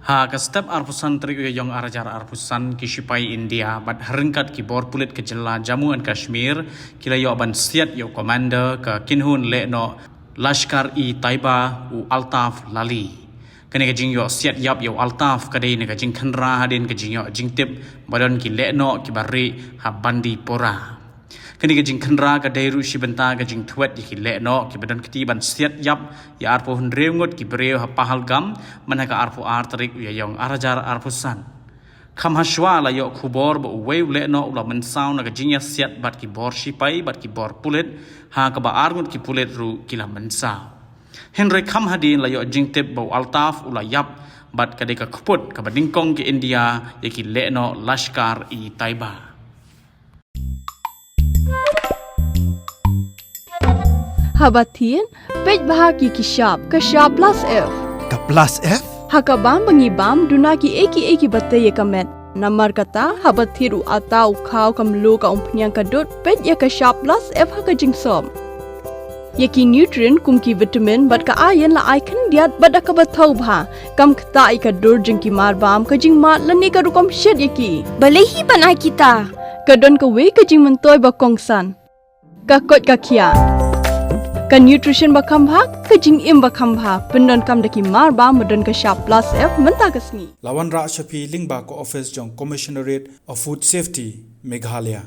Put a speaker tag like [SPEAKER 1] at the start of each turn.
[SPEAKER 1] Ha step arpusan trik yang arajar arpusan kisipai India bat haringkat ki bor pulit ke jela Jammu and Kashmir kila yo ban siat yo commander ke kinhun le no Lashkar-e-Taiba u Altaf Lali kene ke jing yo siat yap yo Altaf kadai ne ke jing khanra hadin ke jing yo jing tip badan ki le no ki bari ha bandi pora kini gajing khanra ka dairu shibenta gajing thuat ki le no ki badan kiti ban siat yap ya arpo hundreungot ki breu ha pahalgam manaka arpo artarik ya yong arajar arpusan kham hashwa la yo khubor bo weu le no ula man sound na gajing ya siat bat ki bor shipai bat ki bor pulet ha ka ba arngot ki pulet ru kila man sa henry kham hadin la yo jing tip bo altaf ula yap bat ka de ka khuput ka badingkong ki India ya ki le no Lashkar-e-Taiba
[SPEAKER 2] Habatin, pej bahagi kishab, kashab plus F.
[SPEAKER 3] Ka plus F?
[SPEAKER 2] Hakabam bangibam dunaki eki batay kamet. Namar kata habathiru atau kau kamlu ka umpnyang kadut pej ya kashab plus F hakajing som. Yaki nutrient kumki vitamin bat ka ayan la icon diat bat akabatau bha. Kam kata ikadur jengki marbam kajing mat lani karukom shed yaki.
[SPEAKER 4] Balehi banai kita.
[SPEAKER 2] Kadon ka we kajing mentoy bakongsan. Kakot kakia. Ka nutrition bakam bha kajing im bakam bha pendon kam daki marba medon ka sharp plus F menta kasni
[SPEAKER 3] Lawan Ra Shafi Lingba ko office jong Commissionerate of Food Safety Meghalaya